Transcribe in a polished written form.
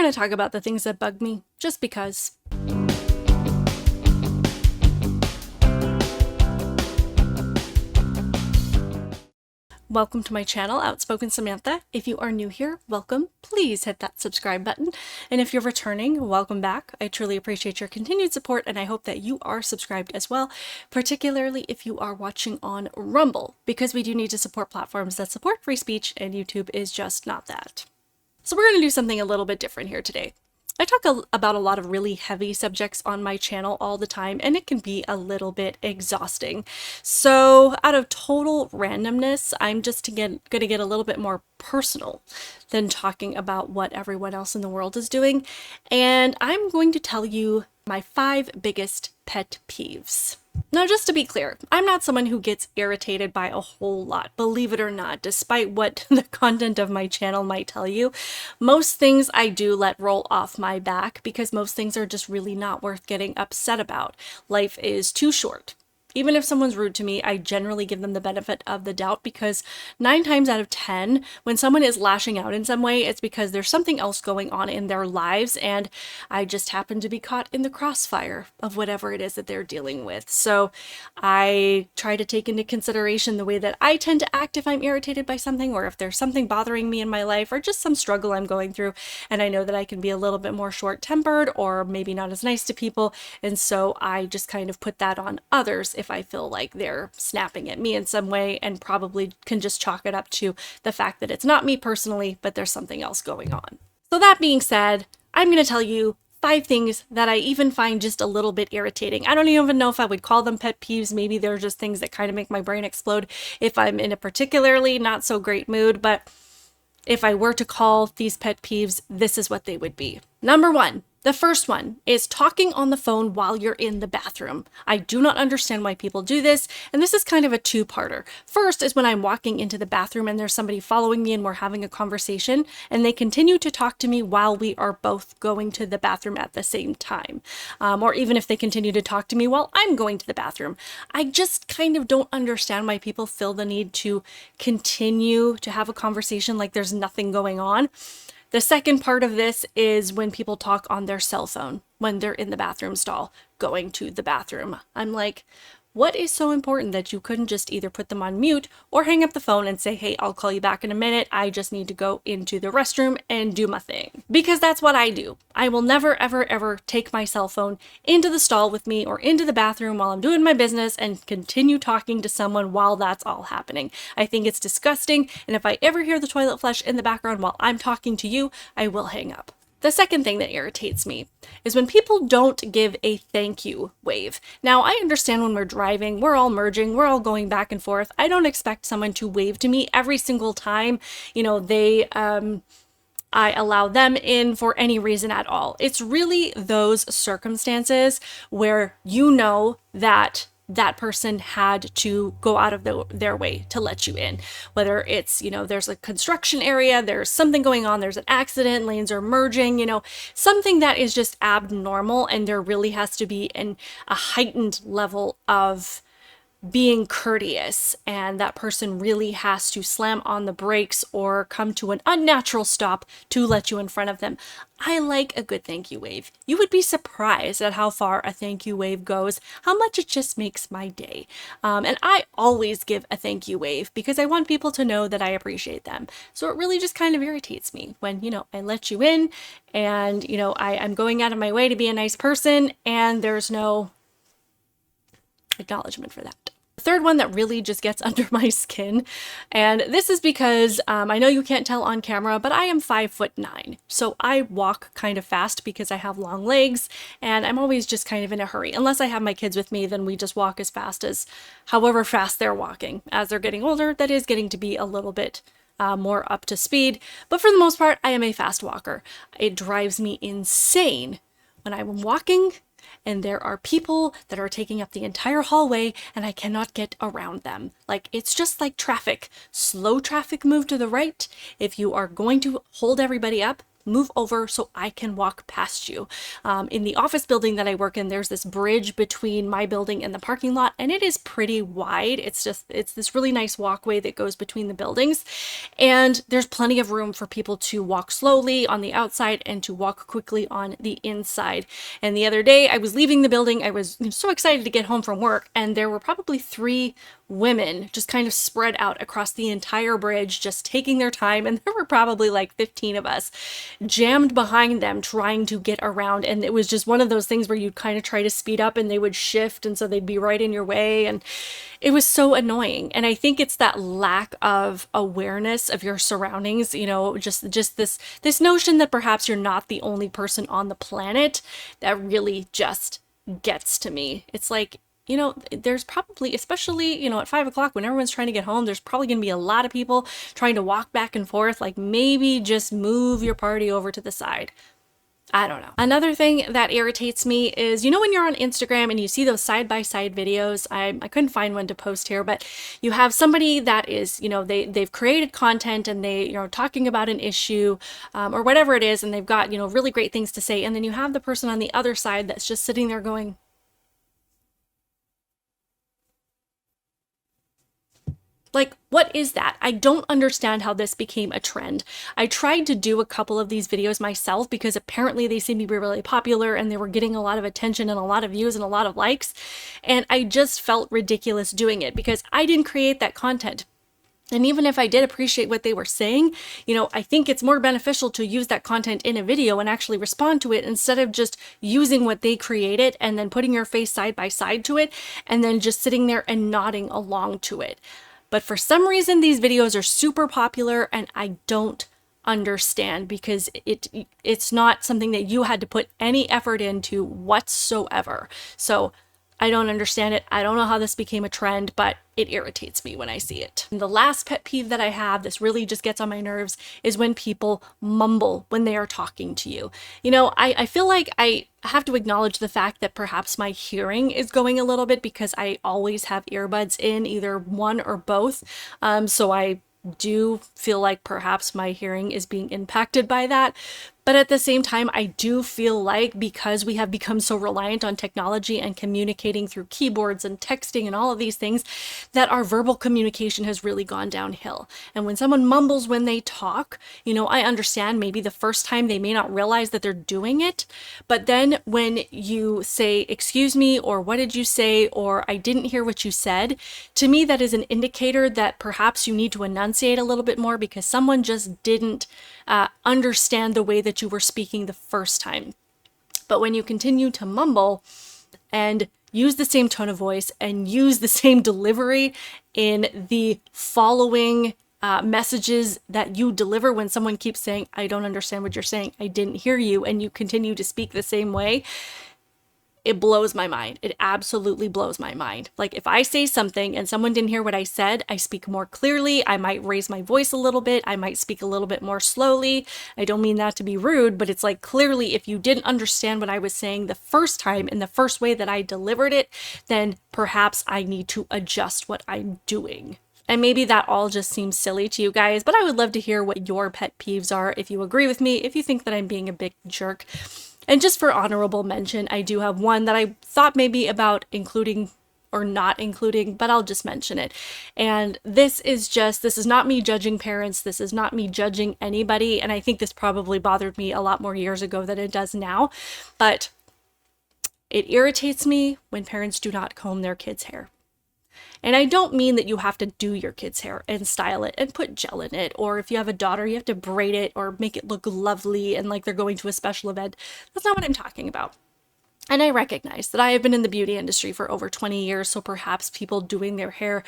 going to talk about the things that bug me, just because. Welcome to my channel, Outspoken Samantha. If you are new here, welcome. Please hit that subscribe button. And if you're returning, welcome back. I truly appreciate your continued support, and I hope that you are subscribed as well, particularly if you are watching on Rumble, because we do need to support platforms that support free speech, and YouTube is just not that. So we're going to do something a little bit different here today. I talk about a lot of really heavy subjects on my channel all the time, and it can be a little bit exhausting. So out of total randomness, I'm just going to get a little bit more personal than talking about what everyone else in the world is doing. And I'm going to tell you my 5 biggest pet peeves. Now, just to be clear, I'm not someone who gets irritated by a whole lot, believe it or not, despite what the content of my channel might tell you. Most things I do let roll off my back because most things are just really not worth getting upset about. Life is too short. Even if someone's rude to me, I generally give them the benefit of the doubt, because 9 times out of 10, when someone is lashing out in some way, it's because there's something else going on in their lives, and I just happen to be caught in the crossfire of whatever it is that they're dealing with. So I try to take into consideration the way that I tend to act if I'm irritated by something, or if there's something bothering me in my life, or just some struggle I'm going through, and I know that I can be a little bit more short-tempered or maybe not as nice to people, and so I just kind of put that on others if I feel like they're snapping at me in some way, and probably can just chalk it up to the fact that it's not me personally, but there's something else going on. So that being said, I'm going to tell you 5 things that I even find just a little bit irritating. I don't even know if I would call them pet peeves. Maybe they're just things that kind of make my brain explode if I'm in a particularly not so great mood, but if I were to call these pet peeves, this is what they would be. Number 1. The first one is talking on the phone while you're in the bathroom. I do not understand why people do this, and this is kind of a two-parter. First is when I'm walking into the bathroom and there's somebody following me and we're having a conversation, and they continue to talk to me while we are both going to the bathroom at the same time. Or even if they continue to talk to me while I'm going to the bathroom. I just kind of don't understand why people feel the need to continue to have a conversation like there's nothing going on. The second part of this is when people talk on their cell phone when they're in the bathroom stall going to the bathroom. I'm like, what is so important that you couldn't just either put them on mute or hang up the phone and say, hey, I'll call you back in a minute. I just need to go into the restroom and do my thing. Because that's what I do. I will never, ever, ever take my cell phone into the stall with me or into the bathroom while I'm doing my business and continue talking to someone while that's all happening. I think it's disgusting. And if I ever hear the toilet flush in the background while I'm talking to you, I will hang up. The second thing that irritates me is when people don't give a thank you wave. Now, I understand when we're driving, we're all merging, we're all going back and forth. I don't expect someone to wave to me every single time, I allow them in for any reason at all. It's really those circumstances where you know that that person had to go out of their way to let you in. Whether it's, there's a construction area, there's something going on, there's an accident, lanes are merging, something that is just abnormal, and there really has to be a heightened level of being courteous, and that person really has to slam on the brakes or come to an unnatural stop to let you in front of them. I like a good thank you wave. You would be surprised at how far a thank you wave goes, how much it just makes my day. And I always give a thank you wave because I want people to know that I appreciate them. So it really just kind of irritates me when, I let you in and, I'm going out of my way to be a nice person and there's no acknowledgement for that. The third one that really just gets under my skin, and this is because I know you can't tell on camera, but I am 5'9", so I walk kind of fast because I have long legs, and I'm always just kind of in a hurry. Unless I have my kids with me, then we just walk as fast as however fast they're walking. As they're getting older, that is getting to be a little bit more up to speed, but for the most part, I am a fast walker. It drives me insane when I'm walking and there are people that are taking up the entire hallway and I cannot get around them. Like, it's just like traffic. Slow traffic, move to the right. If you are going to hold everybody up, move over so I can walk past you. In the office building that I work in, there's this bridge between my building and the parking lot, and it is pretty wide. It's this really nice walkway that goes between the buildings, and there's plenty of room for people to walk slowly on the outside and to walk quickly on the inside. And the other day I was leaving the building, I was so excited to get home from work, and there were probably 3 women just kind of spread out across the entire bridge, just taking their time. And there were probably like 15 of us jammed behind them trying to get around. And it was just one of those things where you'd kind of try to speed up and they would shift. And so they'd be right in your way. And it was so annoying. And I think it's that lack of awareness of your surroundings, just this notion that perhaps you're not the only person on the planet that really just gets to me. It's like, there's probably, especially, at 5 o'clock when everyone's trying to get home, there's probably going to be a lot of people trying to walk back and forth. Like, maybe just move your party over to the side. I don't know. Another thing that irritates me is, when you're on Instagram and you see those side-by-side videos, I couldn't find one to post here, but you have somebody that is, they've created content and they, talking about an issue or whatever it is, and they've got, really great things to say. And then you have the person on the other side that's just sitting there going, like, what is that? I don't understand how this became a trend. I tried to do a couple of these videos myself because apparently they seem to be really popular and they were getting a lot of attention and a lot of views and a lot of likes. And I just felt ridiculous doing it because I didn't create that content. And even if I did appreciate what they were saying, I think it's more beneficial to use that content in a video and actually respond to it instead of just using what they created and then putting your face side by side to it and then just sitting there and nodding along to it. But for some reason, these videos are super popular and I don't understand because it's not something that you had to put any effort into whatsoever. So I don't understand it. I don't know how this became a trend, but it irritates me when I see it. And the last pet peeve that I have, this really just gets on my nerves, is when people mumble when they are talking to you. I feel like I have to acknowledge the fact that perhaps my hearing is going a little bit because I always have earbuds in, either one or both. So I do feel like perhaps my hearing is being impacted by that. But at the same time, I do feel like because we have become so reliant on technology and communicating through keyboards and texting and all of these things, that our verbal communication has really gone downhill. And when someone mumbles when they talk, I understand maybe the first time they may not realize that they're doing it. But then when you say, excuse me, or what did you say, or I didn't hear what you said, to me, that is an indicator that perhaps you need to enunciate a little bit more because someone just didn't understand the way that you were speaking the first time. But when you continue to mumble and use the same tone of voice and use the same delivery in the following messages that you deliver when someone keeps saying, I don't understand what you're saying, I didn't hear you, and you continue to speak the same way, it blows my mind. It absolutely blows my mind. Like if I say something and someone didn't hear what I said, I speak more clearly. I might raise my voice a little bit. I might speak a little bit more slowly. I don't mean that to be rude, but it's like clearly if you didn't understand what I was saying the first time in the first way that I delivered it, then perhaps I need to adjust what I'm doing. And maybe that all just seems silly to you guys, but I would love to hear what your pet peeves are. If you agree with me, if you think that I'm being a big jerk. And just for honorable mention, I do have one that I thought maybe about including or not including, but I'll just mention it. And this is not me judging parents. This is not me judging anybody. And I think this probably bothered me a lot more years ago than it does now. But it irritates me when parents do not comb their kids' hair. And I don't mean that you have to do your kid's hair and style it and put gel in it, or if you have a daughter, you have to braid it or make it look lovely and like they're going to a special event. That's not what I'm talking about. And I recognize that I have been in the beauty industry for over 20 years, so perhaps people doing their hair